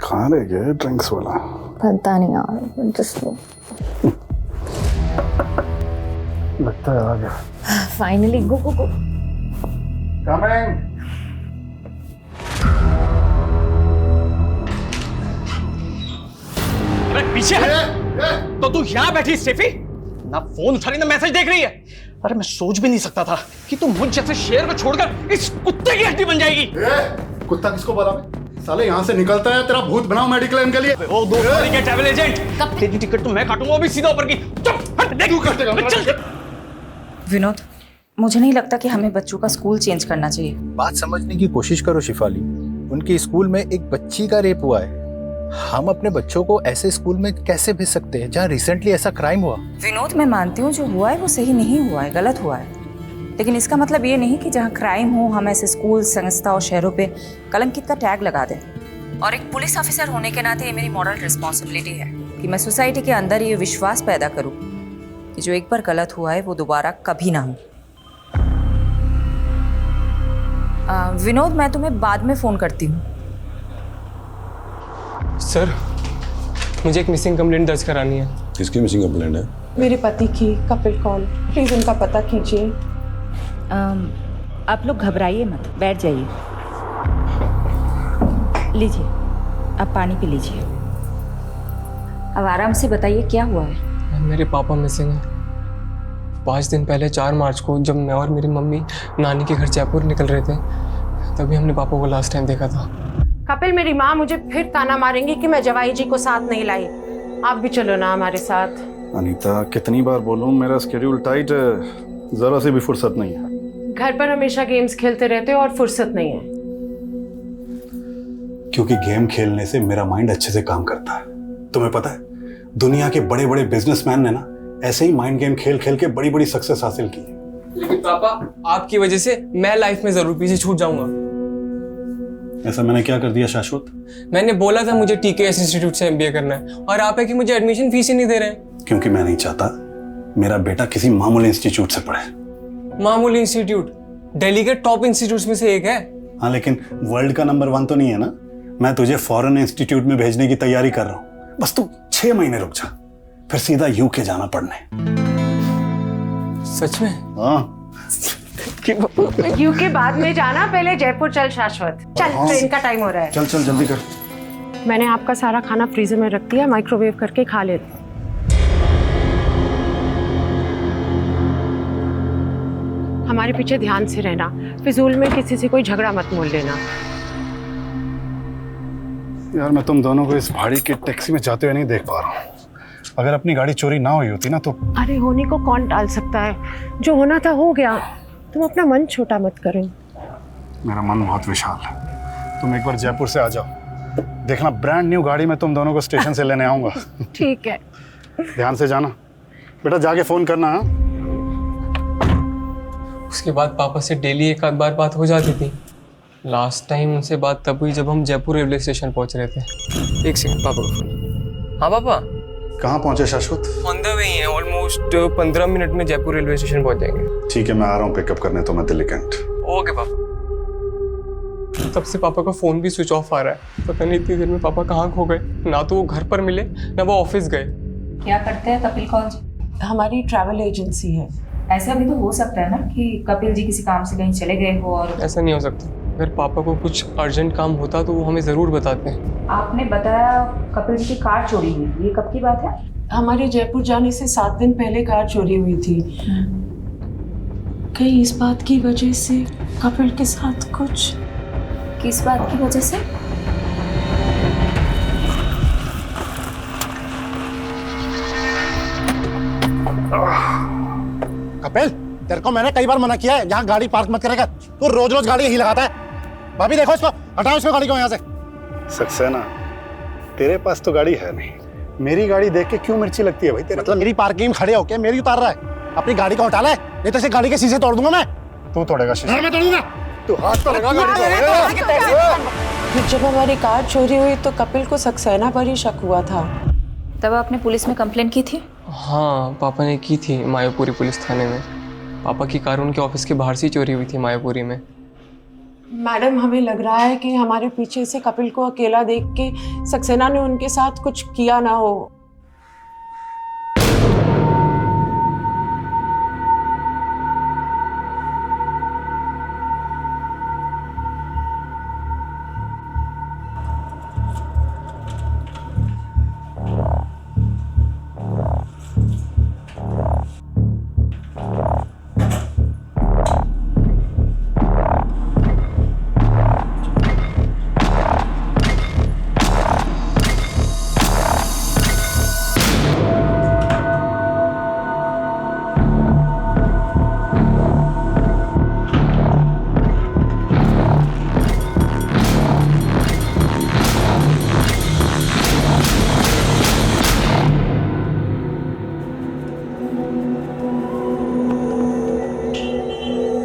कहाँ रह गया ड्रिंक्स वाला? पता नहीं यार, जस्ट लो। लगता है आ गया। फाइनली, गो गो गो। कमिंग। अरे पीछे हट। तो तू यहाँ बैठी स्टेफी, ना फोन उठा रही ना मैसेज देख रही है। अरे मैं सोच भी नहीं सकता था कि तू मुझ जैसे शेर को छोड़कर इस कुत्ते की हड्डी बन जाएगी। कुत्ता किसको बोला मैं? साले यहाँ से निकलता है, तेरा भूत बनाओ मेडिक्लेम के लिए। ओ दो सारी के ट्रैवल एजेंट, तेरी टिकट तो मैं काटूंगा, वो भी सीधा ऊपर की। चुप हट, देख तू काटेगा। विनोद, मुझे नहीं लगता कि हमें बच्चों का स्कूल चेंज करना चाहिए। बात समझने की कोशिश करो शिफाली। उनके स्कूल में एक बच्ची का रेप हुआ है। हम अपने बच्चों को ऐसे स्कूल में कैसे भेज सकते हैं जहाँ रिसेंटली ऐसा क्राइम हुआ? विनोद, मैं मानती हूँ जो हुआ है वो सही नहीं हुआ है, गलत हुआ है, लेकिन इसका मतलब ये नहीं कि जहाँ क्राइम हो हम ऐसे स्कूल, संस्था और शहरों पे कलंकित का टैग लगा दें। और एक पुलिस ऑफिसर होने के नाते ये मेरी मॉरल रिस्पॉन्सिबिलिटी है कि मैं सोसाइटी के अंदर ये विश्वास पैदा करूँ कि जो एक बार गलत हुआ है वो दोबारा कभी ना हो। विनोद, मैं तुम्हें बाद में फ़ोन करती हूँ। सर, मुझे एक मिसिंग कंप्लेंट दर्ज करानी है। किसकी मिसिंग कंप्लेंट है? मेरे पति की। कपिल कौन? प्लीज उनका पता कीजिए। आप लोग घबराइए मत, बैठ जाइए। लीजिए, आप पानी पी लीजिए। अब आराम से बताइए क्या हुआ है। मेरे पापा मिसिंग हैं। 5 दिन पहले 4 मार्च को जब मैं और मेरी मम्मी नानी के घर जयपुर निकल रहे थे, तभी हमने पापा को लास्ट टाइम देखा था। कपिल, मेरी माँ मुझे फिर ताना मारेंगी कि मैं जवाई जी को साथ नहीं लाई। आप भी चलो ना हमारे साथ। अनीता, कितनी बार बोलूं, मेरा स्केड्यूल टाइट है, जरा से भी फुर्सत नहीं है। घर पर हमेशा गेम्स खेलते रहते हो और फुर्सत नहीं है। क्योंकि गेम खेलने से मेरा माइंड अच्छे से काम करता है। तुम्हें पता है, दुनिया के बड़े बड़े बिजनेसमैन ने ना ऐसे ही माइंड गेम खेल खेल के बड़ी बड़ी सक्सेस हासिल की है। लेकिन पापा, आपकी वजह से मैं लाइफ में जरूर पीछे छूट जाऊंगा। ऐसा मैंने क्या कर दिया शाश्वत? मैंने बोला था मुझे टीकेएस इंस्टीट्यूट से एमबीए करना है, और आप है कि मुझे एडमिशन फीस ही नहीं दे रहे हैं। क्योंकि मैं नहीं चाहता मेरा बेटा किसी मामूली इंस्टीट्यूट से पढ़े। मामूली इंस्टीट्यूट दिल्ली के टॉप इंस्टीट्यूट में से एक है। हाँ, लेकिन वर्ल्ड का नंबर 1 तो नहीं है ना। मैं तुझे फॉरेन इंस्टीट्यूट में भेजने की तैयारी कर रहा हूँ। बस तू 6 महीने रुक जा, फिर सीधा यूके जाना पढ़ने। सच में? हाँ। यूके बाद में जाना, पहले जयपुर चल शाश्वत। चल, ट्रेन का टाइम हो रहा है। चल चल जल्दी कर। मैंने आपका सारा खाना फ्रीजर में रख दिया, माइक्रोवेव करके खा ले। हमारे पीछे ध्यान से रहना, फिजूल में किसी से कोई झगड़ा मत मोल लेना। यार, मैं तुम दोनों को इस भाड़ी की टैक्सी में जाते हुए नहीं देख पा रहा हूँ। अगर अपनी गाड़ी चोरी ना हुई होती ना तो। अरे, होने को कौन टाल सकता है? जो होना था हो गया। तुम अपना मन छोटा मत करो। मेरा मन बहुत विशाल है। तुम एक बार जयपुर से आ जाओ, देखना ब्रांड न्यू गाड़ी में तुम दोनों को स्टेशन से लेने आऊंगा। ठीक है। ध्यान से जाना बेटा, जाके फोन करना। हाँ? उसके बाद पापा से डेली एक आध बार बात हो जाती थी। लास्ट टाइम उनसे बात तब हुई जब हम जयपुर रेलवे स्टेशन पहुंच रहे थे। एक सेकंड, पापा का फोन। हाँ पापा। कहाँ पहुंचे शाश्वत? ऑन द वे हैं, ऑलमोस्ट 15 मिनट में जयपुर रेलवे स्टेशन पहुंच जाएंगे। ठीक है, मैं आ रहा हूँ पिकअप करने तो मैं दिल्ली कैंट। ओके पापा। तब से पापा का फोन भी स्विच ऑफ आ रहा है। पता नहीं इतनी देर में पापा कहाँ खो गए। ना तो वो घर पर मिले, ना वो ऑफिस गए। क्या करते हैं कपिल कौन जी? हमारी ट्रैवल एजेंसी है। ऐसा भी तो हो सकता है ना कि कपिल जी किसी काम से कहीं चले गए हो और। ऐसा नहीं हो सकता। अगर पापा को कुछ अर्जेंट काम होता तो वो हमें ज़रूर बताते हैं। आपने बताया कपिल जी की कार चोरी हुई, ये कब की बात है? हमारे जयपुर जाने से 7 दिन पहले कार चोरी हुई थी। कहीं इस बात की वजह से कपिल के साथ कुछ। किस बात की वजह से? कपिल, तेरे को मैंने कई बार मना किया है यहाँ गाड़ी पार्क मत करेगा। तू रोज रोज गाड़ी यही लगाता है। भाभी देखो इसको, हटाओ इसको गाड़ी को यहाँ से। सक्सेना, तेरे पास तो गाड़ी है नहीं, मेरी गाड़ी देख के क्यों मिर्ची लगती है भाई तेरे? मतलब मेरी पार्किंग में खड़े होके मेरी उतार रहा है। अपनी गाड़ी को हटा ले, नहीं तो इसे गाड़ी के शीशे तोड़ दूंगा मैं। तू तोड़ेगा शीशे? मैं तोड़ूंगा। तू हाथ तो लगा गाड़ी को। जब हमारी कार चोरी हुई तो कपिल को सक्सेना पर ही शक हुआ था। तब आपने पुलिस में कंप्लेंट की थी? हाँ, पापा ने की थी मायापुरी पुलिस थाने में। पापा की कार उनके ऑफिस के बाहर से ही चोरी हुई थी मायापुरी में। मैडम हमें लग रहा है कि हमारे पीछे से कपिल को अकेला देख के सक्सेना ने उनके साथ कुछ किया ना हो।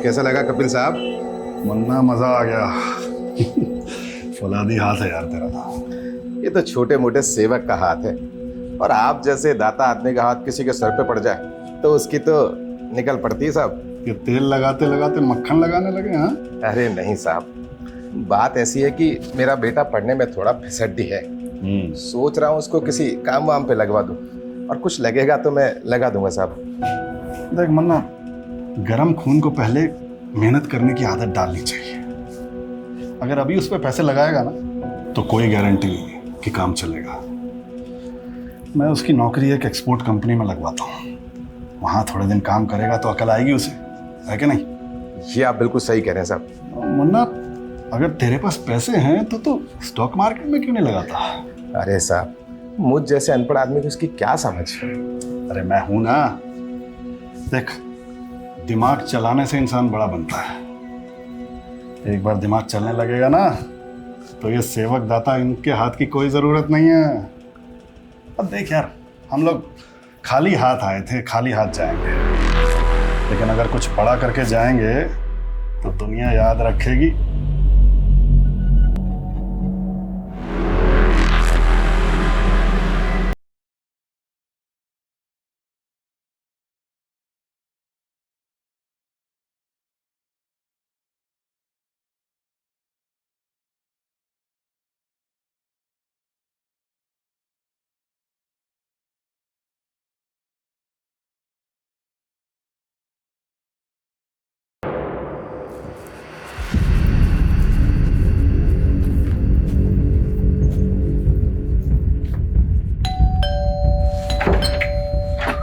कैसा लगा कपिल साहब? मुन्ना मजा आ गया। फौलादी हाथ है यार तेरा तो। ये तो छोटे मोटे सेवक का हाथ है, और आप जैसे दाता आदमी का हाथ किसी के सर पे पड़ जाए तो उसकी तो निकल पड़ती है साहब। ये तेल लगाते लगाते मक्खन लगाने लगे हाँ? अरे नहीं साहब, बात ऐसी है कि मेरा बेटा पढ़ने में थोड़ा फिसड्डी है। सोच रहा हूँ उसको किसी काम वाम पे लगवा दूँ, और कुछ लगेगा तो मैं लगा दूंगा साहब। देख मुन्ना, गरम खून को पहले मेहनत करने की आदत डालनी चाहिए। अगर अभी उस पर पैसे लगाएगा ना तो कोई गारंटी नहीं कि काम चलेगा। मैं उसकी नौकरी एक एक्सपोर्ट कंपनी में लगवाता हूँ, वहाँ थोड़े दिन काम करेगा तो अकल आएगी उसे, है कि नहीं? ये आप बिल्कुल सही कह रहे हैं साहब। मुन्ना, अगर तेरे पास पैसे हैं तो स्टॉक मार्केट में क्यों नहीं लगाता? अरे साहब, मुझ जैसे अनपढ़ आदमी को इसकी क्या समझ? अरे मैं हूं ना। देख, दिमाग चलाने से इंसान बड़ा बनता है। एक बार दिमाग चलने लगेगा ना तो ये सेवक दाता इनके हाथ की कोई ज़रूरत नहीं है। अब देख यार, हम लोग खाली हाथ आए थे, खाली हाथ जाएंगे, लेकिन अगर कुछ बड़ा करके जाएंगे तो दुनिया याद रखेगी।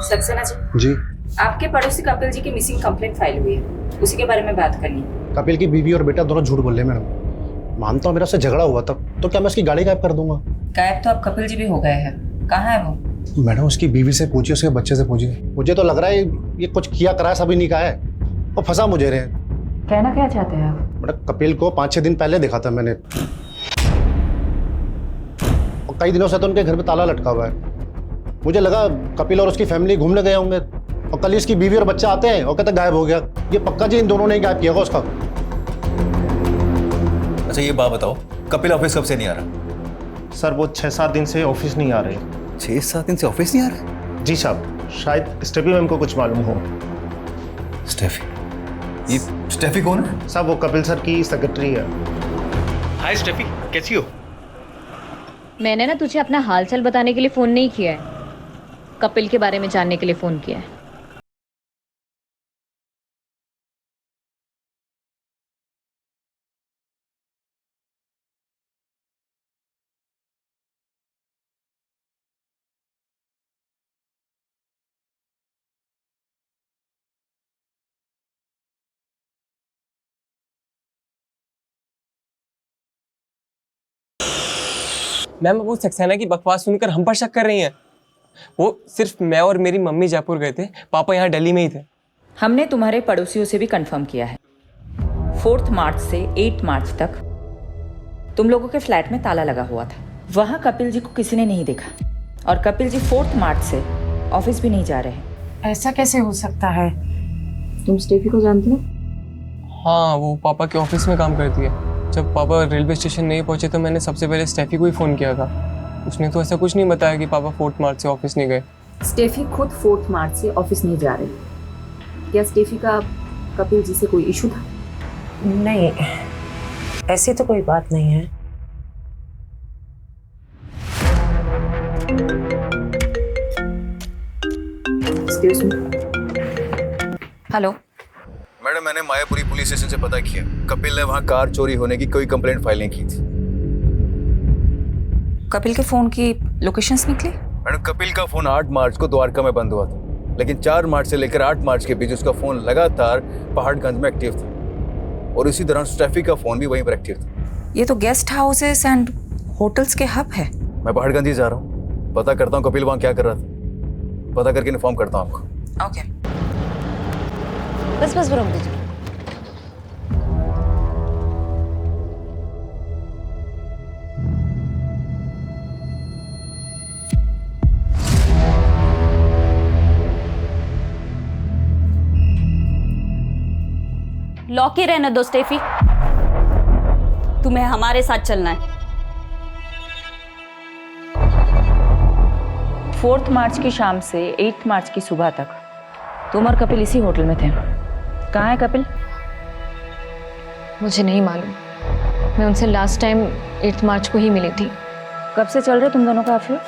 सक्सेना जी, आपके पड़ोसी कपिल जी की मिसिंग कंप्लेंट फाइल हुई है, उसी के बारे में बात करनी है। कपिल की बीवी और बेटा दोनों झूठ बोल रहे हैं मैडम। मानता हूँ मेरा उससे झगड़ा हुआ था, तो क्या मैं उसकी गाड़ी गायब कर दूंगा? गायब तो अब कपिल जी भी हो गए हैं, कहाँ है वो? मैडम उसकी बीवी से पूछिए, उसके बच्चे से पूछिए। मुझे तो लग रहा है ये कुछ किया कराया सभी नहीं कहा है, और फंसा मुझे रहे। कहना क्या चाहते हैं आप? मैडम कपिल को 5-6 दिन पहले देखा था मैंने, और कई दिनों से तो उनके घर में ताला लटका हुआ है। मुझे लगा कपिल और उसकी फैमिली घूमने गए होंगे, और कल इसकी बीवी और बच्चा आते हैं और कहते गायब हो गया। ये पक्का जी इन दोनों ने गायब किया होगा उसका। अच्छा ये बात बताओ, कपिल ऑफिस कब से नहीं आ रहा? सर वो 6-7 दिन से ऑफिस नहीं आ रहे। 6-7 दिन से ऑफिस नहीं आ रहा? जी साहब, शायद स्टेफी मैम को कुछ मालूम हो। स्टेफी? ये स्टेफी कौन है? साहब वो कपिल सर की सेक्रेटरी है। हाय स्टेफी, कैसी हो? मैंने ना तुझे अपना हालचाल बताने के लिए फ़ोन नहीं किया है, कपिल के बारे में जानने के लिए फ़ोन किया है। मैम वो सक्सेना की बकवास सुनकर हम पर शक कर रही हैं। वो सिर्फ मैं और मेरी मम्मी जयपुर गए थे, पापा यहाँ दिल्ली में ही थे। हमने तुम्हारे पड़ोसियों से भी कंफर्म किया है, 4 मार्च से 8 मार्च तक तुम लोगों के फ्लैट में ताला लगा हुआ था। वहाँ कपिल जी को किसी ने नहीं देखा, और कपिल जी 4 मार्च से ऑफिस भी नहीं जा रहे हैं। ऐसा कैसे हो सकता है? तुम स्टेफी को जानते हो? हाँ, वो पापा के ऑफिस में काम करती है। जब पापा रेलवे स्टेशन नहीं पहुंचे तो मैंने सबसे पहले स्टेफी को ही फ़ोन किया था। उसने तो ऐसा कुछ नहीं बताया कि पापा 4 मार्च से ऑफिस नहीं गए। स्टेफी खुद 4 मार्च से ऑफिस नहीं जा रही। क्या स्टेफी का कपिल जी से कोई इशू था? नहीं, ऐसी तो कोई बात नहीं है। Excuse me. हेलो। मैडम, मैंने मायापुरी पुलिस स्टेशन से पता किया, कपिल ने वहाँ कार चोरी होने की कोई कंप्लेंट फाइल नहीं की थी। कपिल के फोन की लोकेशंस निकली? मैडम, कपिल का फोन 8 मार्च को द्वारका में बंद हुआ था, लेकिन 4 मार्च से लेकर 8 मार्च के बीच उसका फोन लगातार पहाड़गंज में एक्टिव था, और इसी दौरान स्टेफी का फोन भी वहीं पर एक्टिव था। ये तो गेस्ट हाउसेस एंड होटल्स के हब है। मैं पहाड़गंज ही जा रहा हूँ, पता करता हूँ कपिल वहाँ क्या कर रहा था, पता करके इन्फॉर्म करता हूँ आपको। ओके। बस रोक दीजिए। लॉक ही रहने दो स्टेफी, तुम्हें हमारे साथ चलना है। 4 मार्च की शाम से 8 मार्च की सुबह तक तुम और कपिल इसी होटल में थे। कहाँ है कपिल? मुझे नहीं मालूम, मैं उनसे लास्ट टाइम 8 मार्च को ही मिली थी। कब से चल रहे तुम दोनों का अफेयर?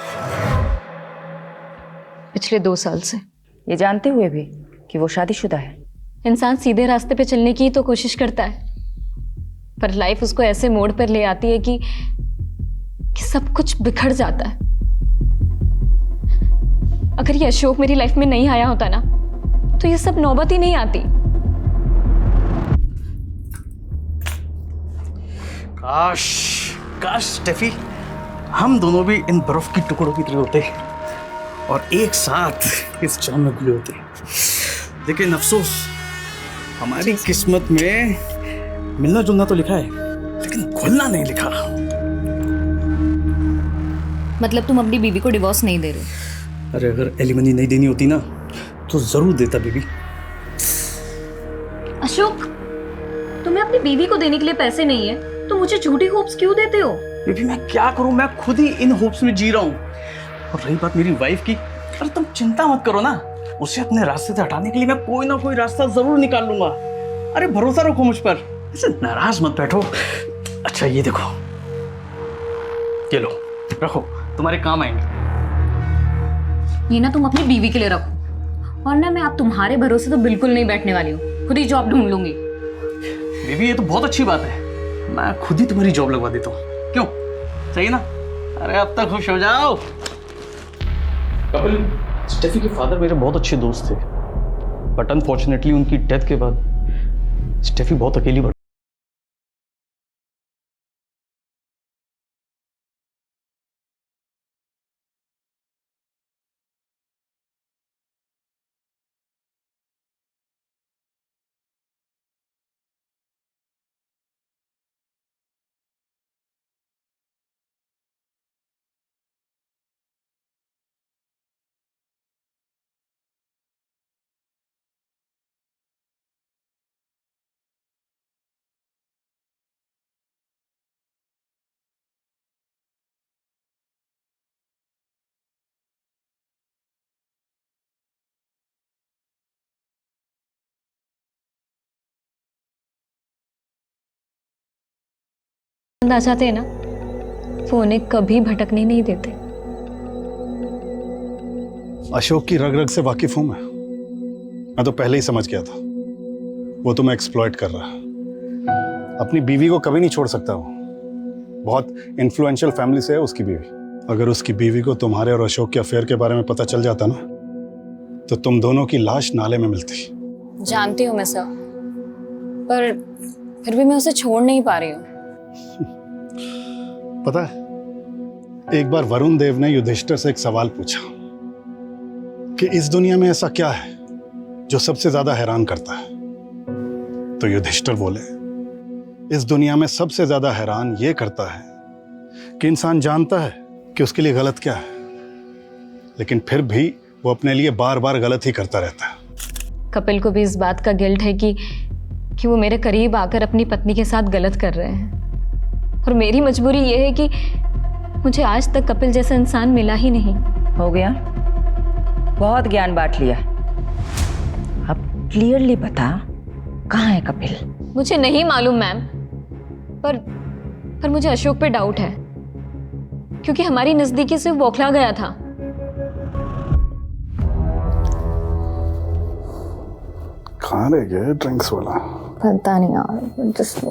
पिछले 2 साल से। ये जानते हुए भी कि वो शादीशुदा है। इंसान सीधे रास्ते पे चलने की ही तो कोशिश करता है, पर लाइफ उसको ऐसे मोड़ पर ले आती है कि सब कुछ बिखर जाता है। अगर ये अशोक मेरी लाइफ में नहीं आया होता ना, तो ये सब नौबत ही नहीं आती। काश काश स्टेफी, हम दोनों भी इन बर्फ की टुकड़ों की तरह होते और एक साथ इस जाम में घुले होते। लेकिन अफसोस, हमारी किस्मत में मिलना जुलना तो लिखा है, लेकिन घुलना नहीं लिखा। मतलब तुम अपनी बीवी को डिवोर्स नहीं दे रहे? अरे अगर एलिमनी नहीं देनी होती ना, तो जरूर देता बीबी। अशोक, तुम्हें अपनी बीवी को देने के लिए पैसे नहीं है तो मुझे झूठी होप्स क्यों देते हो? बीबी मैं क्या करूं, मैं खुद ही इन होप्स में जी रहा हूं। और रही बात मेरी वाइफ की, अरे तुम चिंता मत करो ना, उसे अपने रास्ते से हटाने के लिए मैं कोई ना कोई रास्ता जरूर निकाल लूंगा। अरे भरोसा रखो मुझ पर, ऐसे नाराज मत बैठो। अच्छा ये देखो, ये लो, रखो, तुम्हारे काम आएंगे। ये ना तुम अपनी बीवी के लिए रखो, और ना मैं आप तुम्हारे भरोसे तो बिल्कुल नहीं बैठने वाली हूँ, खुद ही जॉब ढूंढ लूंगी। बीबी ये तो बहुत अच्छी बात है, मैं खुद ही तुम्हारी जॉब लगवा देता हूँ, क्यों? सही ना? अरे अब तक खुश हो जाओ। कपिल, स्टेफी के फादर मेरे बहुत अच्छे दोस्त थे, बट अनफॉर्चुनेटली उनकी डेथ के बाद स्टेफी बहुत अकेली पड़। आ जाते हैं ना, वो उन्हें कभी भटकने नहीं देते। अशोक की रग रग से वाकिफ हूं मैं तो पहले ही समझ गया था वो तुम्हें एक्सप्लॉइट कर रहा है। अपनी बीवी को कभी नहीं छोड़ सकता वो, बहुत इन्फ्लुएंशियल फैमिली से है उसकी बीवी। अगर उसकी बीवी को तुम्हारे और अशोक के अफेयर के बारे में पता चल जाता ना, तो तुम दोनों की लाश नाले में मिलती। जानती हूँ मैं सब, पर फिर भी मैं उसे छोड़ नहीं पा रही हूँ। पता है, एक बार वरुण देव ने युधिष्ठिर से एक सवाल पूछा कि इस दुनिया में ऐसा क्या है जो सबसे ज्यादा हैरान करता है। तो युधिष्ठिर बोले, इस दुनिया में सबसे ज्यादा हैरान ये करता है कि इंसान जानता है कि उसके लिए गलत क्या है, लेकिन फिर भी वो अपने लिए बार बार गलत ही करता रहता है। कपिल को भी इस बात का गिल्ट है कि वो मेरे करीब आकर अपनी पत्नी के साथ गलत कर रहे हैं, और मेरी मजबूरी ये है कि मुझे आज तक कपिल जैसा इंसान मिला ही नहीं। हो गया, बहुत ज्ञान बांट लिया, अब क्लियरली बता कहाँ है कपिल? मुझे नहीं मालूम मैम, पर मुझे अशोक पे डाउट है, क्योंकि हमारी नजदीकी से वो बौखला गया था। कहाँ रह गया ड्रिंक्स वाला? पता नहीं यार, जस्ट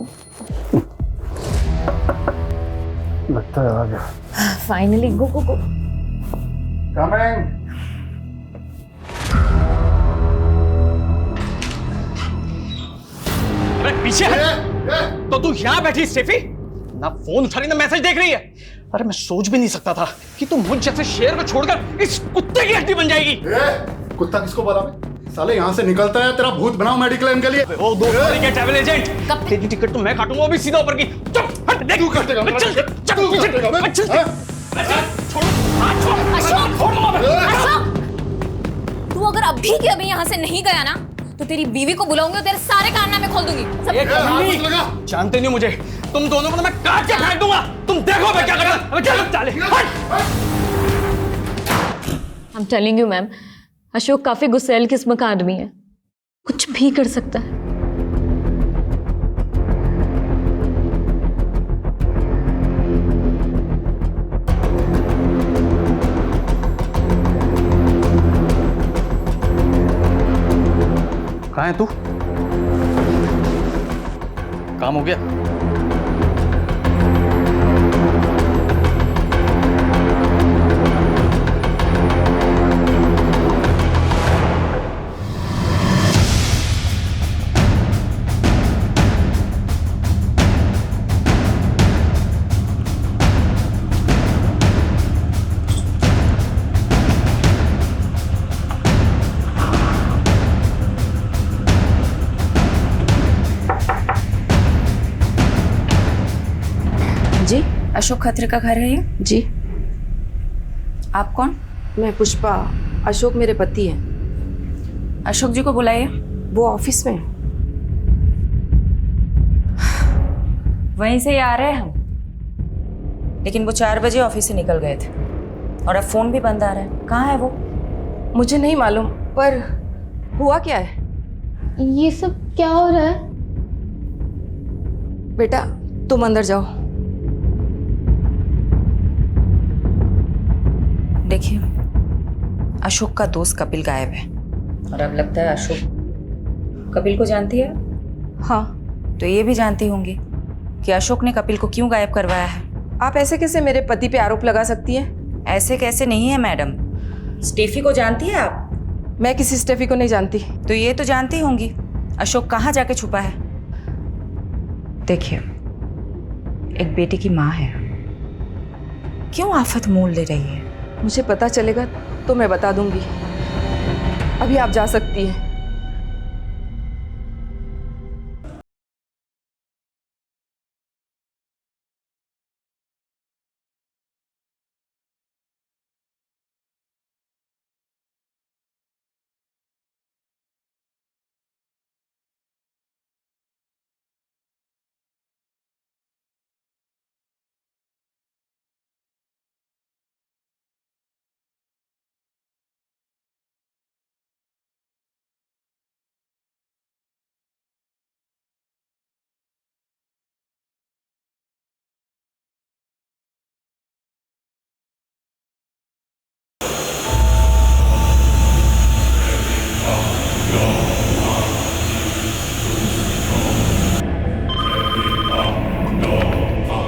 लगता है आ गया। फाइनली गो गो गो। कमिंग। अरे पीछे हट। तो तू यहाँ बैठी स्टेफी, ना फोन उठा रही ना मैसेज देख रही है। अरे मैं सोच भी नहीं सकता था कि तू मुझ जैसे शेर को छोड़कर इस कुत्ते की हड्डी बन जाएगी। कुत्ता किसको बोला मैं? साले यहाँ से निकलता है, तेरा भूत बनाओ मेडिक्लेम के लिए। वो दो के ट्रैवल एजेंट, तेरी टिकट तो मैं काटूंगा, वो भी सीधा ऊपर की। चुप हट, देख। तू काटेगा? चल चल तू काटेगा? चल हाँ? छोड़, हाथ छोड़। अशोक! छोड़ मत। अशोक! तू अगर अभी के अभी यहाँ से नहीं गया ना, तो तेरी बीवी को बुलाऊंगी और तेरे सारे कारनामे खोल दूंगी। सब जानते नहीं मुझे, तुम दोनों को तो मैं काट के फेंक दूंगा। तुम देखो मैं क्या करता हूं। अबे चल चाले। I am telling you ma'am, Ashok काफी गुस्सैल किस्म का आदमी है, कुछ भी कर सकता है। कहाँ है तू? काम हो गया? जी, अशोक खत्री का घर है ये? जी, आप कौन? मैं पुष्पा। अशोक मेरे पति हैं। अशोक जी को बुलाइए। वो ऑफिस में हैं। वहीं से ही आ रहे हैं हम, लेकिन वो 4 बजे ऑफिस से निकल गए थे और अब फोन भी बंद आ रहा है। कहाँ है वो? मुझे नहीं मालूम, पर हुआ क्या है? ये सब क्या हो रहा है? बेटा तुम अंदर जाओ। देखिए, अशोक का दोस्त कपिल गायब है और अब लगता है अशोक कपिल को जानती है। हाँ, तो ये भी जानती होंगी कि अशोक ने कपिल को क्यों गायब करवाया है। आप ऐसे कैसे मेरे पति पे आरोप लगा सकती हैं? ऐसे कैसे नहीं है मैडम, स्टेफी को जानती है आप? मैं किसी स्टेफी को नहीं जानती। तो ये तो जानती होंगी अशोक कहाँ जाके छुपा है। देखिए, एक बेटी की माँ है, क्यों आफत मोल ले रही है? मुझे पता चलेगा तो मैं बता दूंगी। अभी आप जा सकती हैं।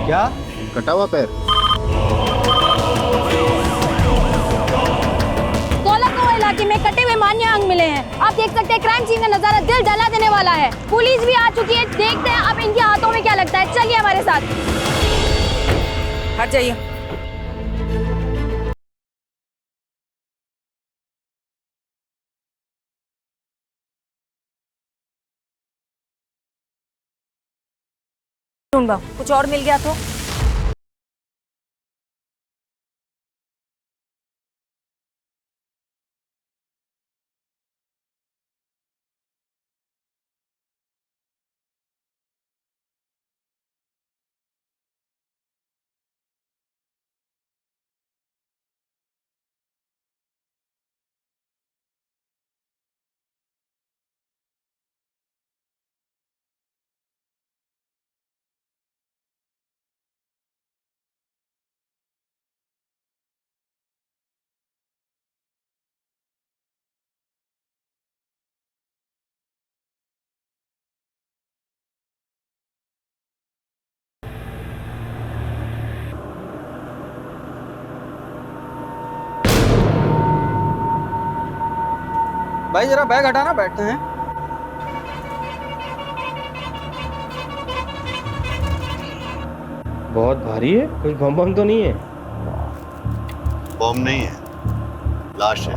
क्या? कटा हुआ पैर? कोलाको इलाके में कटे हुए मान्य अंग मिले हैं। आप देख सकते हैं क्राइम सीन का नजारा दिल दहला देने वाला है। पुलिस भी आ चुकी है, देखते हैं अब इनके हाथों में क्या लगता है। चलिए हमारे साथ। हट जाइए। ढूंढा, कुछ और मिल गया तो? भाई जरा बैग हटाना, बैठते हैं। बहुत भारी है, कुछ बम बम तो नहीं है? बॉम्ब नहीं है, लाश है।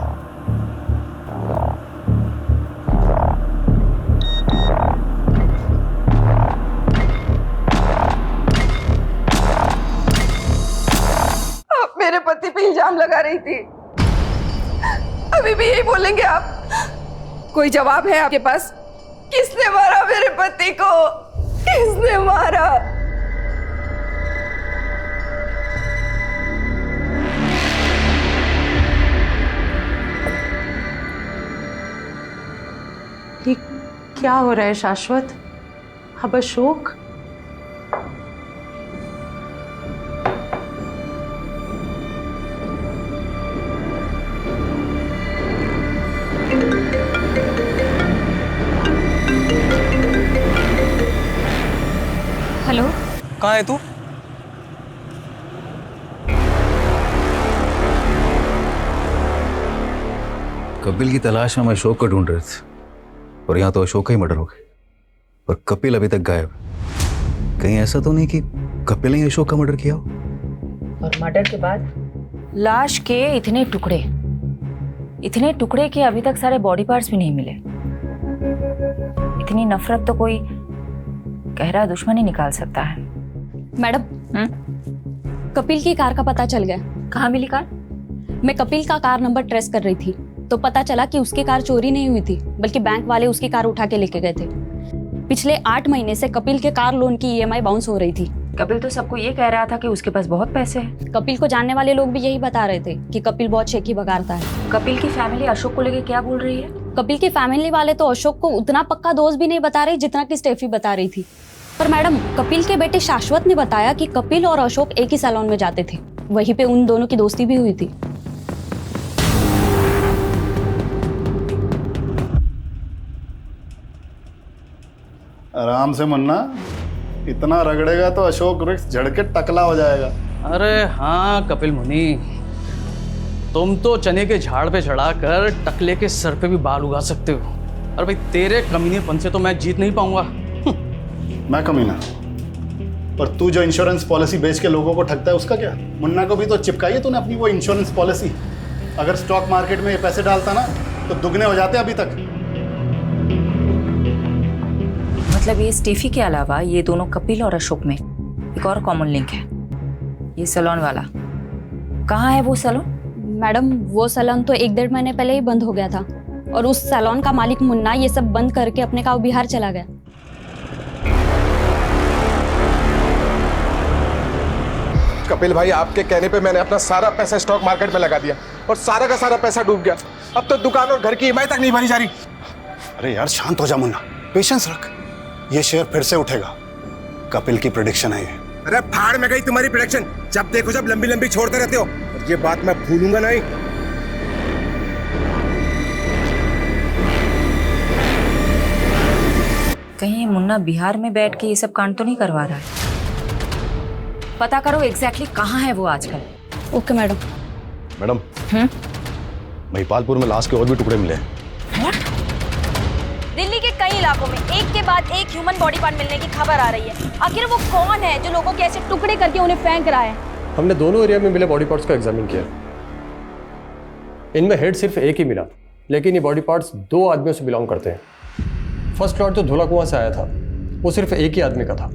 आप मेरे पति पे इल्जाम लगा रही थी, अभी भी यही बोलेंगे आप? कोई जवाब है आपके पास? किसने मारा मेरे पति को? किसने मारा? ये क्या हो रहा है शाश्वत? अब अशोक? हेलो। कहाँ है तू? कपिल की तलाश में हम अशोक को ढूंढ रहे थे और यहाँ तो अशोक का ही मर्डर हो गया और कपिल अभी तक गायब है। कहीं ऐसा तो नहीं कि कपिल ने अशोक का मर्डर किया हो? और मर्डर के बाद लाश के इतने टुकड़े कि अभी तक सारे बॉडी पार्ट्स भी नहीं मिले। इतनी नफरत तो कोई गहरा दुश्मन ही निकाल सकता है। मैडम, कपिल की कार का पता चल गया। कहाँ मिली कार? मैं कपिल का कार नंबर ट्रेस कर रही थी तो पता चला कि उसकी कार चोरी नहीं हुई थी, बल्कि बैंक वाले उसकी कार उठा के लेके गए थे। पिछले 8 महीने से कपिल के कार लोन की EMI बाउंस हो रही थी। कपिल तो सबको ये कह रहा था कि उसके पास बहुत पैसे हैं। कपिल को जानने वाले लोग भी यही बता रहे थे कि कपिल बहुत शेखी बगाड़ता है। कपिल की फैमिली अशोक को लेके क्या बोल रही है? कपिल की फैमिली वाले तो अशोक को उतना पक्का दोस्त भी नहीं बता रहे जितना कि स्टेफी बता रही थी। पर मैडम, कपिल के बेटे शाश्वत ने बताया कि कपिल और अशोक एक ही सैलून में जाते थे, वहीं पे उन दोनों की दोस्ती भी हुई थी। आराम से मुन्ना, इतना रगड़ेगा तो अशोक वृक्ष झड़ के टकला हो जाएगा। अरे हाँ कपिल मुनि, तुम तो चने के झाड़ पे चढ़ाकर टकले के सर पे भी बाल उगा सकते हो। अरे भाई तेरे कमीनेपन से तो मैं जीत नहीं पाऊंगा। मैं कमीना? पर तू जो इंश्योरेंस पॉलिसी बेच के लोगों को ठगता है उसका क्या? मुन्ना को भी तो चिपकाई है तूने अपनी वो इंश्योरेंस पॉलिसी। अगर स्टॉक मार्केट में ये पैसे डालता ना तो दुगने हो जाते अभी तक। मतलब ये स्टेफी के अलावा ये दोनों कपिल और अशोक में एक और कॉमन लिंक है, ये सैलून वाला। कहाँ है वो सैलून? मैडम, वो सैलून तो 1-1.5 महीने पहले ही बंद हो गया था और उस सैलून का मालिक मुन्ना ये सब बंद करके अपने गाँव बिहार चला गया। कपिल भाई, आपके कहने पे मैंने अपना सारा पैसा स्टॉक मार्केट में लगा दिया और सारा का सारा पैसा डूब गया। अब तो दुकान और घर की EMI तक नहीं भरी जा रही। अरे यार शांत हो जा मुन्ना, पेशेंस रख। ये शेयर फिर से उठेगा, कपिल की प्रेडिक्शन है ये। अरे फाड़ में गई तुम्हारी प्रेडिक्शन। जब देखो जब लंबी लंबी छोड़ते रहते हो, और ये बात मैं भूलूंगा नहीं। कहीं ये मुन्ना बिहार में बैठ के ये सब कांड तो नहीं करवा रहा है? पता करो एग्जैक्टली कहाँ है वो आजकल। Okay madam. मैडम, महिपालपुर में लाश के और भी टुकड़े मिले हैं। दिल्ली के कई इलाकों में एक के बाद एक ह्यूमन बॉडी पार्ट मिलने की खबर आ रही है। आखिर वो कौन है जो लोगों के ऐसे टुकड़े करके उन्हें फेंक रहा है? हमने दोनों एरिया में मिले बॉडी पार्ट्स को एग्जामिन किया। इनमें हेड सिर्फ एक ही मिला, लेकिन ये बॉडी पार्ट्स 2 आदमियों से बिलोंग करते हैं। फर्स्ट लॉट जो धोला कुआं से आया था वो सिर्फ एक ही आदमी का था,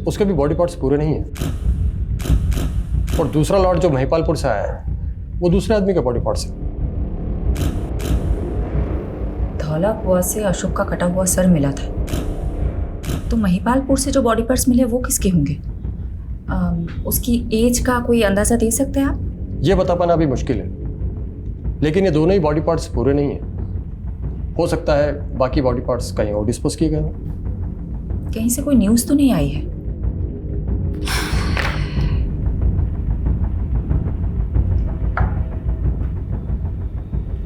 उसके भी बॉडी पार्ट्स पूरे नहीं हैं। और दूसरा लॉट जो महिपालपुर से आया है वो दूसरे आदमी के बॉडी पार्ट्स है। धौला कुआं से अशोक का कटा हुआ सर मिला था, तो महिपालपुर से जो बॉडी पार्ट्स मिले वो किसके होंगे? उसकी एज का कोई अंदाजा दे सकते हैं आप? ये बता पाना अभी मुश्किल है, लेकिन ये दोनोदोनों ही बॉडी पार्ट्स पूरे नहीं हैं। हो सकता है बाकी बॉडी पार्ट्स कहीं और डिस्पोज किए गए हों। कहीं से कोई न्यूज़ तो नहीं आई है?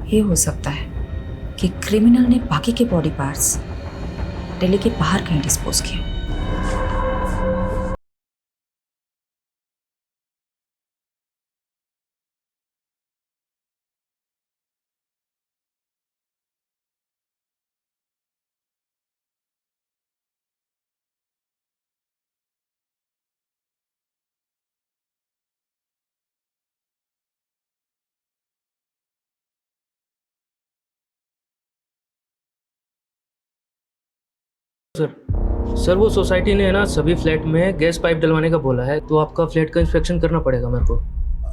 ये हो सकता है कि क्रिमिनल ने बाकी के बॉडी पार्ट्स दिल्ली के बाहर कहीं डिस्पोज किए। सर वो सोसाइटी ने है ना सभी फ्लैट में गैस पाइप डलवाने का बोला है, तो आपका फ्लैट का इंस्पेक्शन करना पड़ेगा मेरे को।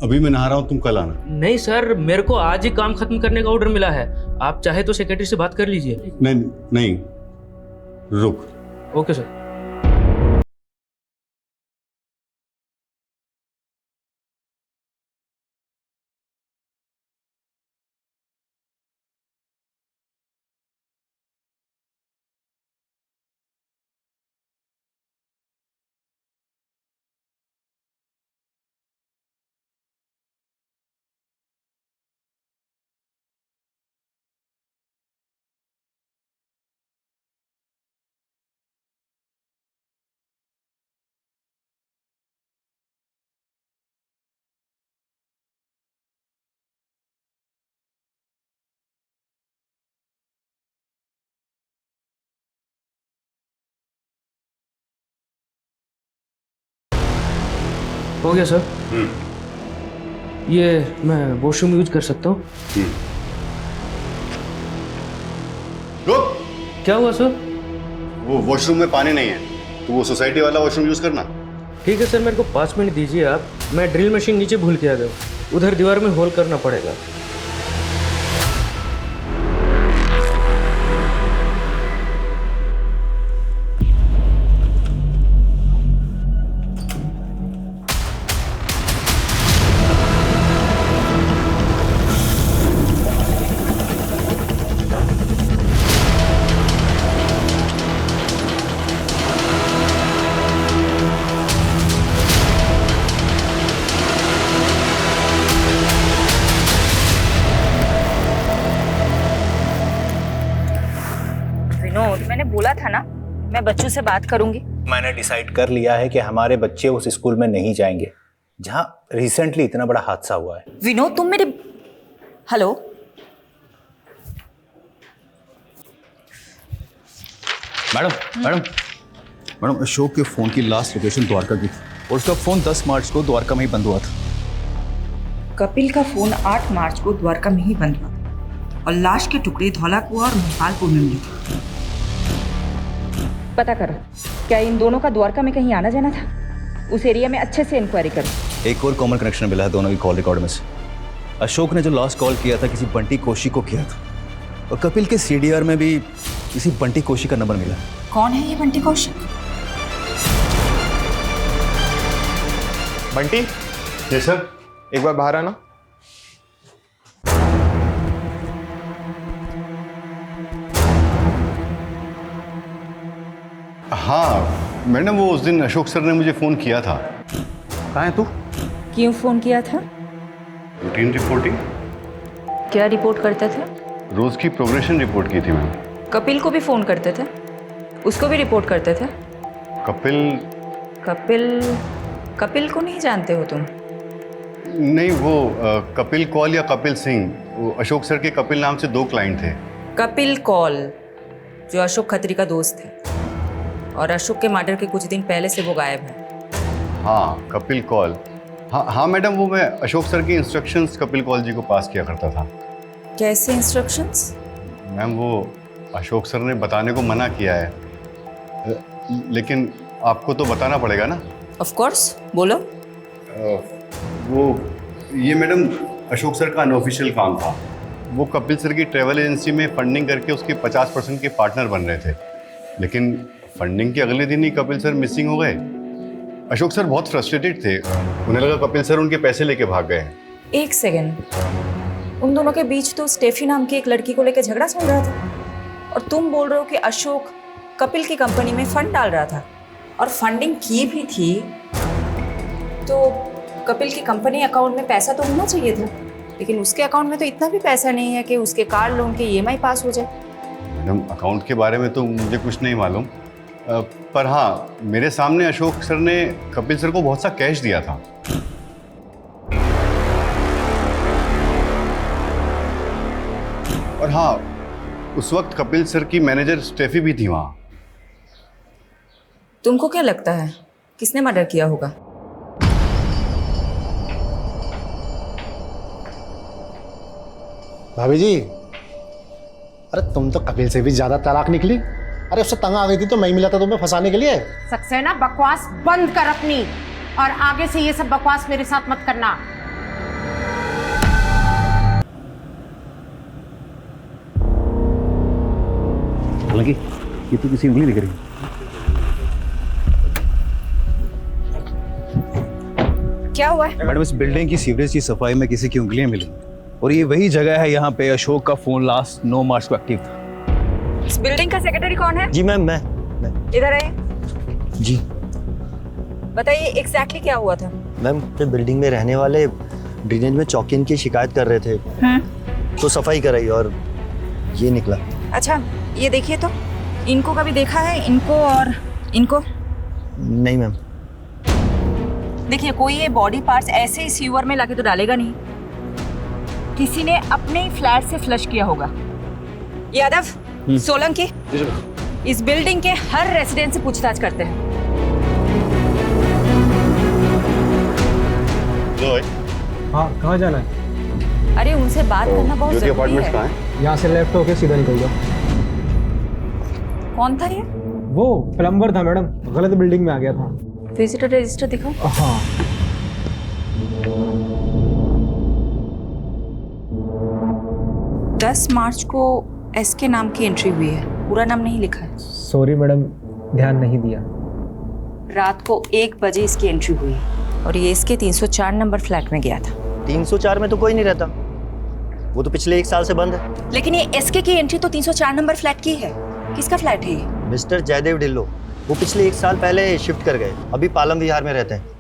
अभी मैं नहा रहा हूँ, तुम कल आना। नहीं सर, मेरे को आज ही काम खत्म करने का ऑर्डर मिला है, आप चाहे तो सेक्रेटरी से बात कर लीजिए। नहीं नहीं, रुक। Okay sir. हो गया सर। ये मैं वॉशरूम यूज कर सकता हूँ? रुक। क्या हुआ सर? वो वॉशरूम में पानी नहीं है, तो वो सोसाइटी वाला वॉशरूम यूज करना। ठीक है सर, मेरे को 5 मिनट दीजिए आप, मैं ड्रिल मशीन नीचे भूल के आ गया, उधर दीवार में होल करना पड़ेगा। मैंने बोला था ना मैं बच्चों से बात करूंगी। मैंने डिसाइड कर लिया है कि हमारे बच्चे उस स्कूल में नहीं जाएंगे जहां रिसेंटली इतना बड़ा हादसा हुआ है। विनोद तुम मेरे हेलो मैडम अशोक के फोन की लास्ट लोकेशन द्वारका की थी और उसका फोन 10 मार्च को द्वारका में ही बंद हुआ था। कपिल का फोन 8 मार्च को द्वारका में ही बंद हुआ था और लाश के टुकड़े धौलाकुआ और महाकालपुर में मिले थे। पता करो क्या इन दोनों का द्वारका में कहीं आना जाना था? उस एरिया में अच्छे से इंक्वायरी करो। एक और कॉमन कनेक्शन मिला है दोनों की कॉल रिकॉर्ड में से। अशोक ने जो लास्ट कॉल किया था किसी बंटी कोशी को किया था और कपिल के सीडीआर में भी किसी बंटी कोशी का नंबर मिला। कौन है ये बंटी कौशिक? बंटी। जी सर। एक बार बाहर आना। हाँ मैडम, वो उस दिन अशोक सर ने मुझे फोन किया था। कहाँ है तू? क्यों फोन किया था? Routine reporting. क्या रिपोर्ट करता था? रोज की प्रोग्रेशन रिपोर्ट की थी मैम। कपिल को भी फोन करते थे, उसको भी रिपोर्ट करते थे। कपिल कपिल को नहीं जानते हो तुम? नहीं, वो कपिल कौल या कपिल सिंह, वो अशोक सर के कपिल नाम से 2 क्लाइंट थे। कपिल कौल जो अशोक खत्री का दोस्त है और अशोक के मर्डर के कुछ दिन पहले से वो गायब है। हाँ कपिल कौल। हाँ मैडम, वो मैं अशोक सर की इंस्ट्रक्शंस कपिल कौल जी को पास किया करता था। कैसे इंस्ट्रक्शंस? मैम वो अशोक सर ने बताने को मना किया है, लेकिन आपको तो बताना पड़ेगा ना। ऑफ कोर्स, बोलो। वो ये मैडम अशोक सर का अनऑफिशियल काम था। वो कपिल सर की ट्रैवल एजेंसी में फंडिंग करके उसके 50% के पार्टनर बन रहे थे, लेकिन फंडिंग के अगले दिन ही कपिल सर मिसिंग हो गए। अशोक सर बहुत फ्रस्ट्रेटेड थे, उन्हें लगा कपिल सर उनके पैसे लेके भाग गए। एक सेकेंड, उन दोनों के बीच तो स्टेफी नाम की एक लड़की को लेकर झगड़ा चल रहा था और तुम बोल रहे हो कि अशोक कपिल की कंपनी में फंड डाल रहा था और फंडिंग की भी थी, तो कपिल की कंपनी अकाउंट में पैसा तो होना चाहिए था, लेकिन उसके अकाउंट में तो इतना भी पैसा नहीं है कि उसके कार लोन के EMI पास हो जाए। मैडम अकाउंट के बारे में तो मुझे कुछ नहीं मालूम, पर हाँ मेरे सामने अशोक सर ने कपिल सर को बहुत सा कैश दिया था। और हाँ, उस वक्त कपिल सर की मैनेजर स्टेफी भी थी वहाँ। तुमको क्या लगता है किसने मर्डर किया होगा? भाभी जी, अरे तुम तो कपिल से भी ज्यादा चालाक निकली। अरे उससे तंग आ गई थी तो मैं ही मिला था तुम्हें फंसाने के लिए। सक्सेना बकवास बंद कर अपनी, और आगे से ये सब बकवास मेरे साथ मत करना। हालांकि ये तो किसी उंगली दिख रही है। क्या हुआ है? मैडम, इस बिल्डिंग की सीवरेज की सफाई में किसी की उंगलियां मिली और ये वही जगह है यहाँ पे अशोक का फोन लास्ट 9 मार्च को एक्टिव था। इस बिल्डिंग का सेक्रेटरी कौन है? जी मैम, मैं इधर आइए। जी बताइए एग्जैक्टली क्या हुआ था? मैम, तो बिल्डिंग में रहने वाले ड्रेनेज में चौकिन की शिकायत कर रहे थे, तो सफाई कराई और ये निकला। अच्छा, ये देखिए तो, इनको कभी देखा है? इनको और इनको? नहीं मैम। देखिए, कोई ये बॉडी पार्ट्स ऐसे ही सीवर में लाके तो डालेगा नहीं, किसी ने अपने ही फ्लैट से फ्लश किया होगा। यादव, सोलंकी, इस बिल्डिंग के हर रेसिडेंट से पूछताछ करते हैं। हाँ, कहाँ जाना है? अरे उनसे बात करना बहुत जरूरी है। यहाँ से लेफ्ट होके सीधा निकल जाओ। कौन था ये? वो प्लम्बर था मैडम, गलत बिल्डिंग में आ गया था। विजिटर रजिस्टर दिखाओ। हाँ। दस मार्च को एस के नाम की एंट्री हुई है, पूरा नाम नहीं लिखा है। सॉरी मैडम, ध्यान नहीं दिया। रात को 1 बजे इसकी एंट्री हुई और ये इसके 304 नंबर फ्लैट में गया था। 304 में तो कोई नहीं रहता, वो तो पिछले 1 साल से बंद है। लेकिन ये एसके की एंट्री तो 304 नंबर फ्लैट की है। किसका फ्लैट है ये? मिस्टर जयदेव ढिल्लो, वो पिछले 1 साल पहले शिफ्ट कर गए, अभी पालम विहार में रहते हैं।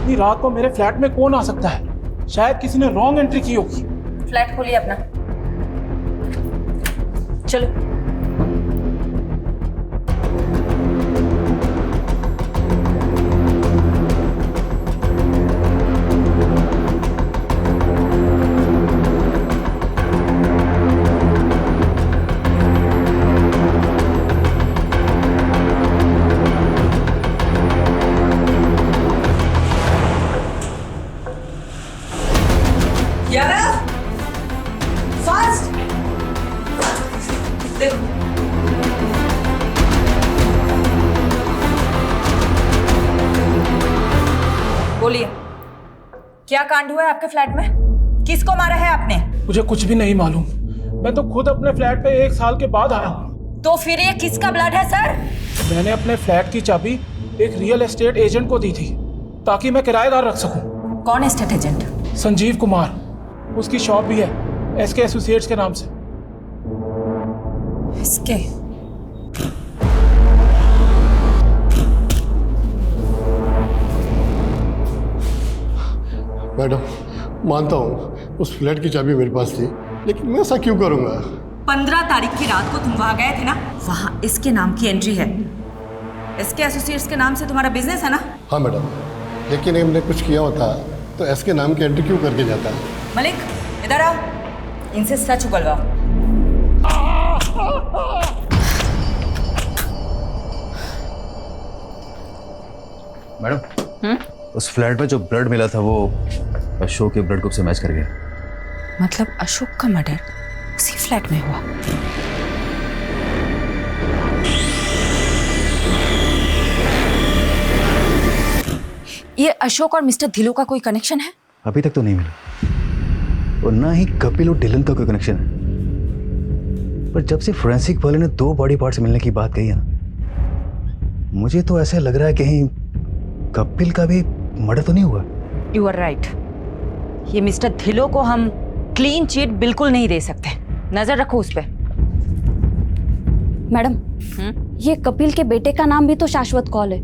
इतनी रात को मेरे फ्लैट में कौन आ सकता है? शायद किसी ने रॉन्ग एंट्री की होगी। फ्लैट खोलिए अपना, चलो। यादव, फास्ट देखो। बोलिए, क्या कांड हुआ है आपके फ्लैट में? किसको मारा है आपने? मुझे कुछ भी नहीं मालूम, मैं तो खुद अपने फ्लैट पे 1 साल के बाद आया हूँ। तो फिर ये किसका ब्लड है सर? मैंने अपने फ्लैट की चाबी एक रियल एस्टेट एजेंट को दी थी ताकि मैं किराएदार रख सकूं। कौन एस्टेट एजेंट? संजीव कुमार, उसकी शॉप भी है एसके एसोसिएट्स के नाम से। इसके मैडम, मानता हूँ उस फ्लैट की चाबी मेरे पास थी, लेकिन मैं ऐसा क्यों करूँगा? 15 तारीख की रात को तुम वहां गए थे ना, वहां इसके नाम की एंट्री है। एसके एसोसिएट्स के नाम से तुम्हारा बिजनेस है ना? हाँ मैडम, लेकिन हमने कुछ किया होता तो एस के नाम की एंट्री क्यों करके जाता? मलिक, इधर आओ, इनसे सच उगलवाओ। मैडम, उस फ्लैट में जो ब्लड मिला था वो अशोक के ब्लड ग्रुप से मैच कर गया। मतलब अशोक का मर्डर उसी फ्लैट में हुआ? ये अशोक और मिस्टर धिलो का कोई कनेक्शन है? अभी तक तो नहीं मिला, और ना ही कपिल और डिलन का कोई कनेक्शन है। पर जब से फोरेंसिक वाले ने 2 बॉडी पार्ट्स मिलने की बात कही है ना, मुझे तो ऐसा लग रहा है कहीं कपिल का भी मर्डर तो नहीं हुआ। यू आर राइट, ये मिस्टर धिलो को हम क्लीन चिट बिल्कुल नहीं दे सकते, नजर रखो उस पे। मैडम, ये कपिल के बेटे का नाम भी तो शाश्वत कौल है,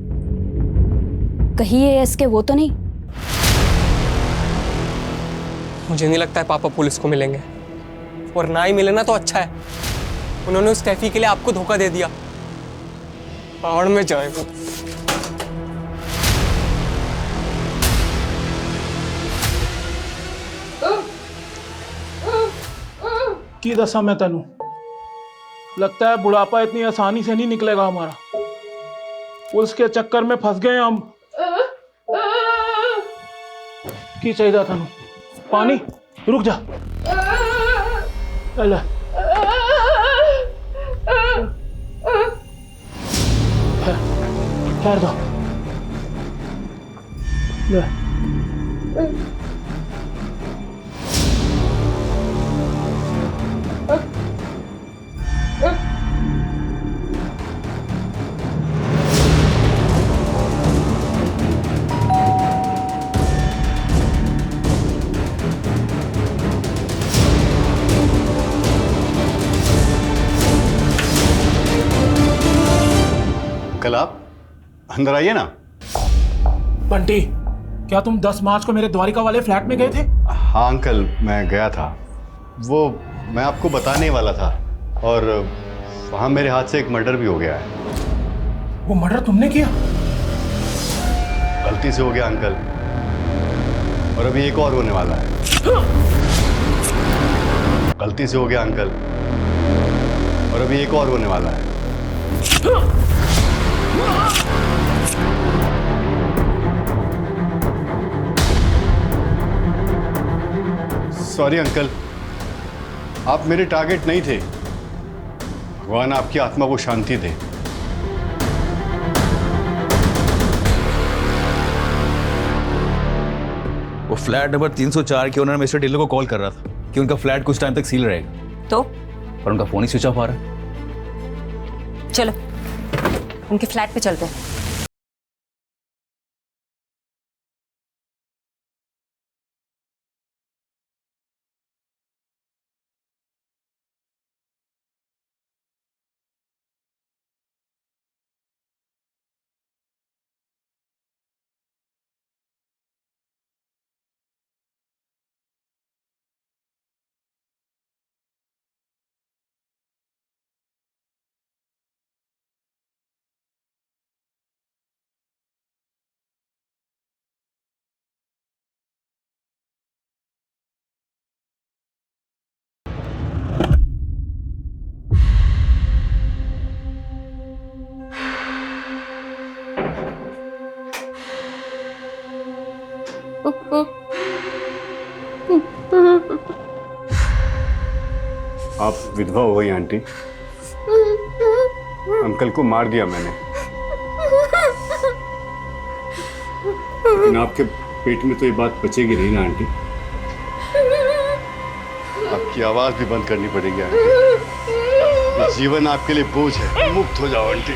कहीं ये इसके वो तो नहीं? मुझे नहीं लगता है पापा पुलिस को मिलेंगे, और ना ही मिले ना तो अच्छा है। उन्होंने उस कैफी के लिए आपको धोखा दे दिया। पहाड़ में जाए वो। की दसा मैं तेनू, लगता है बुढ़ापा इतनी आसानी से नहीं निकलेगा हमारा। पुलिस के चक्कर में फंस गए हम। की चाहिए थानू पानी रुक जा अल्लाह ठहर दो ले कल आप अंदर आइए ना। बंटी क्या तुम 10 मार्च को मेरे द्वारिका वाले फ्लैट में गए थे? हाँ अंकल, मैं गया था। वो मैं आपको बताने वाला था और वहाँ मेरे हाथ से एक मर्डर भी हो गया है। वो मर्डर तुमने किया? गलती से हो गया अंकल, और अभी एक और होने वाला है। गलती से हो गया अंकल, और अभी एक और होने वाला है। सॉरी अंकल, आप मेरे टारगेट नहीं थे। भगवान आपकी आत्मा को शांति दे। वो फ्लैट नंबर 304 के ओनर मिस्टर ढिल्लो को कॉल कर रहा था कि उनका फ्लैट कुछ टाइम तक सील रहेगा। तो पर उनका फोन ही स्विच ऑफ आ रहा है। चलो उनके फ्लैट पे चलते हैं। आप विधवा हो गई आंटी। अंकल को मार दिया मैंने, लेकिन आपके पेट में तो ये बात बचेगी नहीं ना आंटी। आपकी आवाज भी बंद करनी पड़ेगी आंटी। जीवन आपके लिए बोझ है, मुक्त हो जाओ आंटी।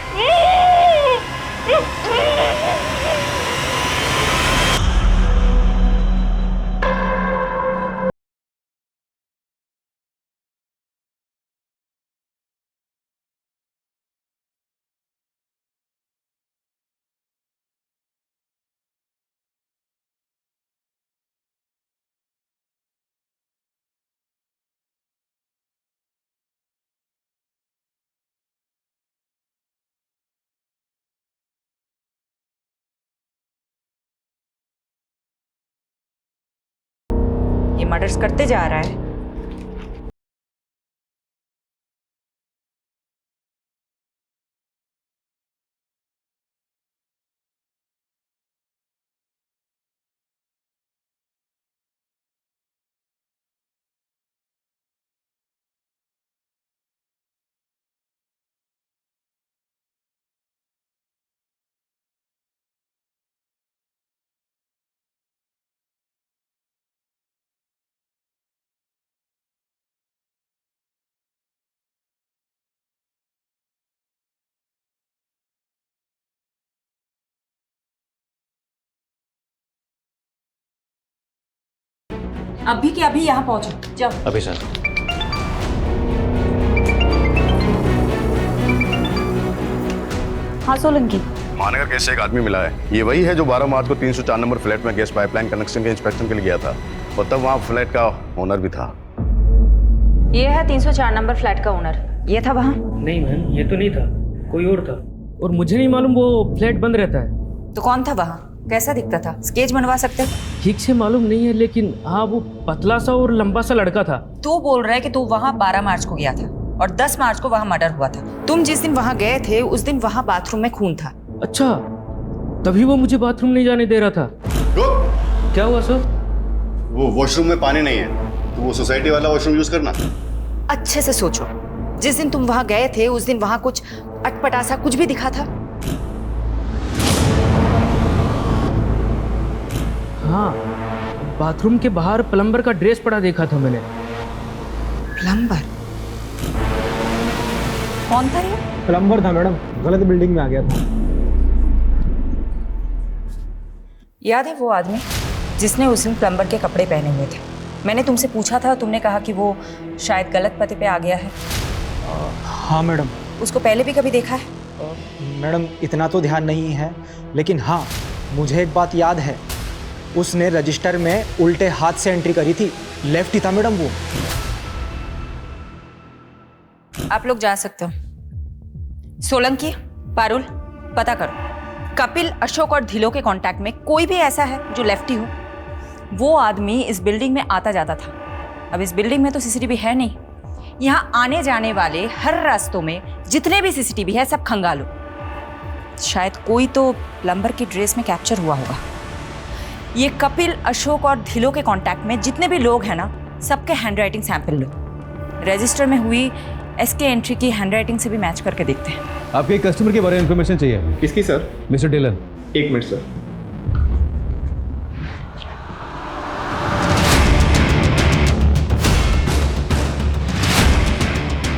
ये मर्डर्स करते जा रहा है। अभी के अभी यहाँ पहुंचो, जाओ। अभी सर। हाँ सोलंकी। मानेगा कैसे एक आदमी मिला है, ये वही है जो 12 मार्च को 304 नंबर फ्लैट में गैस पाइपलाइन कनेक्शन के इंस्पेक्शन के लिए गया था, और तब वहाँ फ्लैट का ओनर भी था। ये है 304 नंबर फ्लैट का ओनर। ये था वहाँ? नहीं मैम, ये तो नहीं था, कोई और था। और मुझे नहीं मालूम वो फ्लैट बंद रहता है। तो कौन था वहाँ? कैसा दिखता था? स्केच बनवा सकते? ठीक से मालूम नहीं है, लेकिन हाँ वो पतला सा और लंबा सा लड़का था। तू बोल रहा है कि तू वहाँ 12 मार्च को गया था और 10 मार्च को वहाँ मर्डर हुआ था। तुम जिस दिन वहाँ गए थे उस दिन वहाँ बाथरूम में खून था। अच्छा, तभी वो मुझे बाथरूम नहीं जाने दे रहा था। क्या हुआ सर? वो वॉशरूम में पानी नहीं है तो वो सोसाइटी वाला वॉशरूम यूज करना। अच्छे से सोचो, जिस दिन तुम वहां गए थे उस दिन वहां कुछ अटपटा कुछ भी दिखा था? हाँ, बाथरूम के बाहर प्लम्बर का ड्रेस पड़ा देखा था मैंने। प्लम्बर? कौन था ये? प्लम्बर था मैडम, गलत बिल्डिंग में आ गया था। याद है वो आदमी जिसने उस दिन प्लम्बर के कपड़े पहने हुए थे? मैंने तुमसे पूछा था, तुमने कहा कि वो शायद गलत पते पे आ गया है। हाँ मैडम। उसको पहले भी कभी देखा है? मैडम इतना तो ध्यान नहीं है, लेकिन हाँ मुझे एक बात याद है, उसने रजिस्टर में उल्टे हाथ से एंट्री करी थी। लेफ्ट ही था मैडम वो। आप लोग जा सकते हो। सोलंकी, पारुल, पता करो कपिल, अशोक और धिलो के कांटेक्ट में कोई भी ऐसा है जो लेफ्टी हो। वो आदमी इस बिल्डिंग में आता जाता था। अब इस बिल्डिंग में तो सीसीटीवी है नहीं। यहाँ आने जाने वाले हर रास्तों में जितने भी सीसीटीवी है सब खंगालो। शायद कोई तो प्लम्बर की ड्रेस में कैप्चर हुआ होगा। ये कपिल, अशोक और धिलो के कांटेक्ट में जितने भी लोग हैं ना, सबके हैंडराइटिंग सैंपल लो। रजिस्टर में हुई एसके एंट्री की हैंडराइटिंग से भी मैच करके देखते हैं। आपके एक कस्टमर के बारे में इन्फॉर्मेशन चाहिए। किसकी सर? Mister Dillon. एक मिनट सर।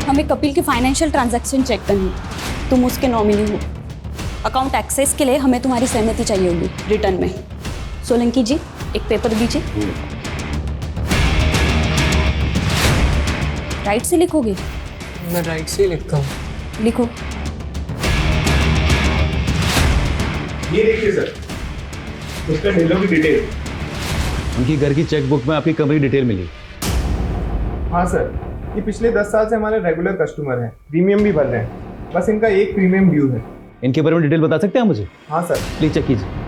हमें कपिल के फाइनेंशियल ट्रांजैक्शन चेक करनी है। तुम उसके नॉमिनी हो। अकाउंट एक्सेस के लिए हमें तुम्हारी सहमति चाहिए होगी रिटर्न में। सोलंकी जी, एक पेपर दीजिए। राइट से लिखोगे? मैं राइट से ही लिखता हूँ। लिखो। ये देखिए सर, उसका ढिलो की डिटेल। उनकी घर की चेकबुक में आपकी कंपनी डिटेल मिली। हाँ सर, ये पिछले 10 साल से हमारे रेगुलर कस्टमर हैं, प्रीमियम भी भर रहे हैं। बस इनका एक प्रीमियम ड्यू है। इनके बारे में डिटेल बता सकते हैं मुझे? हाँ सर। प्लीज चेक कीजिए।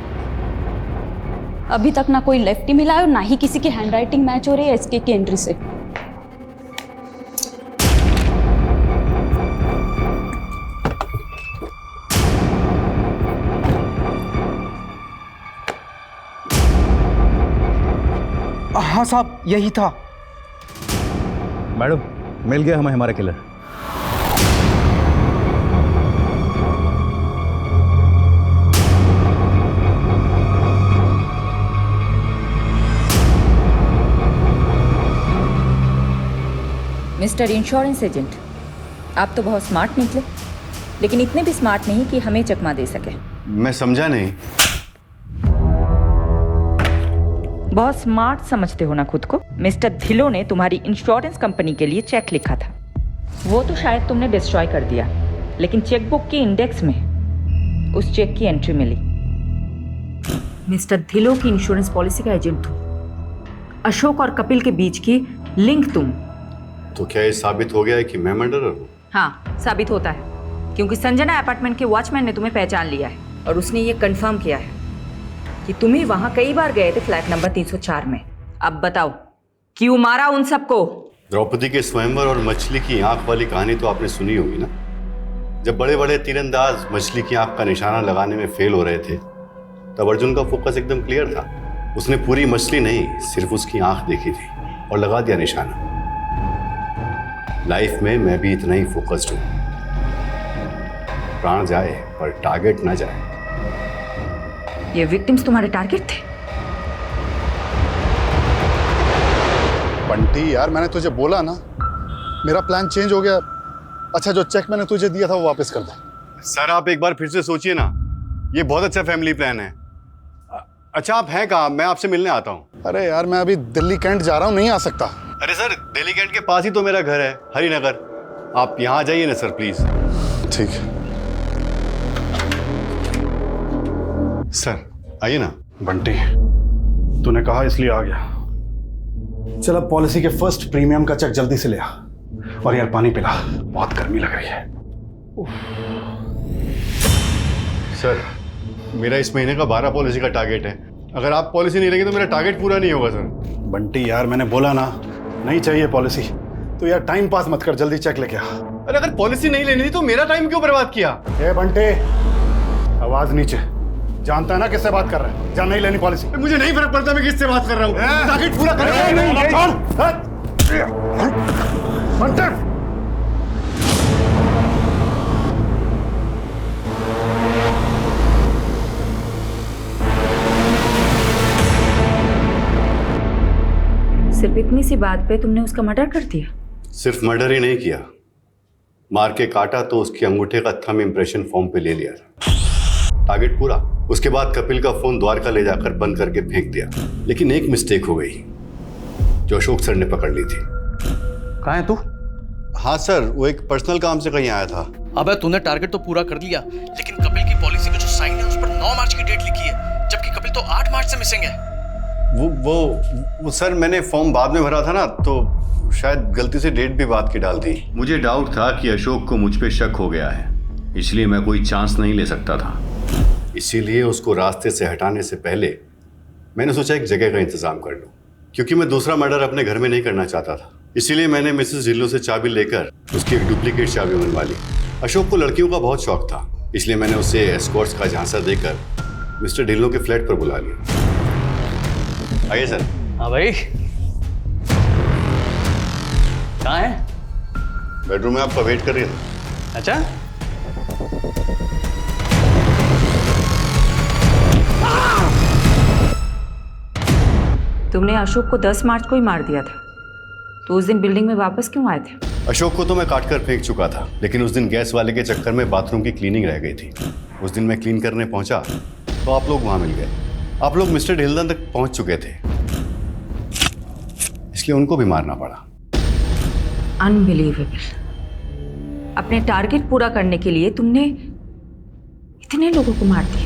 अभी तक ना कोई लेफ्टी मिला है और ना ही किसी की हैंडराइटिंग मैच हो रही है एसके की एंट्री से। हाँ साहब, यही था। मैडम, मिल गया हमें हमारा किलर। मिस्टर इंश्योरेंस एजेंट, आप तो बहुत स्मार्ट निकले, लेकिन इतने भी स्मार्ट नहीं कि हमें चकमा दे सके। मैं समझा नहीं। बहुत स्मार्ट समझते हो ना खुद को। मिस्टर धिलो ने तुम्हारी इंश्योरेंस कंपनी के लिए चेक लिखा था। वो तो शायद तुमने डिस्ट्रॉय कर दिया, लेकिन चेकबुक की इंडेक्स में उस चेक की एंट्री मिली। मिस्टर धिलो की इंश्योरेंस पॉलिसी का एजेंट तुम। अशोक और कपिल के बीच की लिंक तुम। तो क्या ये साबित हो गया है कि मैं मर्डरर हूँ? हाँ, साबित होता है, क्योंकि संजना अपार्टमेंट के वॉचमैन ने तुम्हें पहचान लिया है और उसने ये कंफर्म किया है कि तुम ही वहां कई बार गए थे फ्लैट नंबर 304 में। अब बताओ, क्यों मारा उन सबको? द्रौपदी के स्वयंवर और मछली की आंख वाली कहानी तो आपने सुनी होगी ना। जब बड़े बड़े तीरंदाज मछली की आंख का निशाना लगाने में फेल हो रहे थे, तब अर्जुन का फोकस एकदम क्लियर था। उसने पूरी मछली नहीं, सिर्फ उसकी आंख देखी थी और लगा दिया निशाना। लाइफ में मैं भी इतना ही फोकस्ड हूं। प्राण जाए पर टारगेट ना जाए। ये विक्टिम्स तुम्हारे टारगेट थे? बंटी यार, मैंने तुझे बोला ना, मेरा प्लान चेंज हो गया। अच्छा, जो चेक मैंने तुझे दिया था वो वापस कर दे। सर, आप एक बार फिर से सोचिए ना। ये बहुत अच्छा फैमिली प्लान है। अच्छा, आप हैं कहाँ? मैं आपसे मिलने आता हूँ। अरे यार, मैं अभी दिल्ली कैंट जा रहा हूँ, नहीं आ सकता। अरे सर, दिल्ली कैंट के पास ही तो मेरा घर है, हरिनगर। आप यहाँ आ जाइए ना सर, प्लीज। ठीक है सर, आइए ना। बंटी, तूने कहा इसलिए आ गया। चल, अब पॉलिसी के फर्स्ट प्रीमियम का चेक जल्दी से ले आ। और यार, पानी पिला, बहुत गर्मी लग रही है। सर, मेरा इस महीने का 12 पॉलिसी का टारगेट है। अगर आप पॉलिसी नहीं लेंगे तो मेरा टारगेट पूरा नहीं होगा सर। बंटी यार, मैंने बोला ना, नहीं चाहिए पॉलिसी। तो यार टाइम पास मत कर, जल्दी चेक लेके आ। अरे अगर पॉलिसी नहीं लेनी थी तो मेरा टाइम क्यों बर्बाद किया? ए बंटे, आवाज नीचे। जानता है ना किससे बात कर रहा है? जान नहीं लेनी पॉलिसी। मुझे नहीं फर्क पड़ता मैं किससे बात कर रहा हूँ। टारगेट पूरा कर। सिर्फ इतनी सी बात पे तुमने उसका मर्डर कर दिया? सिर्फ मर्डर ही नहीं किया, मार के काटा तो उसके अंगूठे का थंब इंप्रेशन फॉर्म पे ले लिया। टारगेट पूरा। उसके बाद कपिल का फोन द्वारका ले जाकर बंद करके फेंक दिया। लेकिन एक मिस्टेक हो गई जो अशोक सर ने पकड़ ली थी। कहाँ है तू? हाँ सर, वो एक पर्सनल काम से कहीं आया था। अबे तूने टारगेट तो पूरा कर लिया, लेकिन कपिल की पॉलिसी में जो साइन है उस पर 9 मार्च की डेट लिखी है, जबकि कपिल तो 8 मार्च से मिसिंग है। वो सर मैंने फॉर्म बाद में भरा था ना, तो शायद गलती से डेट भी बाद की डाल दी। मुझे डाउट था कि अशोक को मुझ पे शक हो गया है, इसलिए मैं कोई चांस नहीं ले सकता था। इसीलिए उसको रास्ते से हटाने से पहले मैंने सोचा एक जगह का इंतजाम कर लूं, क्योंकि मैं दूसरा मर्डर अपने घर में नहीं करना चाहता था। इसीलिए मैंने मिसेस ढिल्लों से चाबी लेकर उसकी एक डुप्लीकेट चाबी बनवा ली। अशोक को लड़कियों का बहुत शौक था, इसलिए मैंने उसे एस्कॉर्ट्स का झांसा देकर मिस्टर ढिल्लों के फ्लैट पर बुला लिया। आइए सर। हाँ भाई, कहाँ है? बेडरूम में आपका वेट कर रही था। अच्छा, तुमने अशोक को 10 मार्च को ही मार दिया था, तो उस दिन बिल्डिंग में वापस क्यों आए थे? अशोक को तो मैं काट कर फेंक चुका था, लेकिन उस दिन गैस वाले के चक्कर में बाथरूम की क्लीनिंग रह गई थी। उस दिन मैं क्लीन करने पहुंचा तो आप लोग वहां मिल गए। आप लोग मिस्टर ढिल्लन तक पहुंच चुके थे, इसलिए उनको भी मारना पड़ा। अनबिलीवेबल। अपने टारगेट पूरा करने के लिए तुमने इतने लोगों को मार दिया।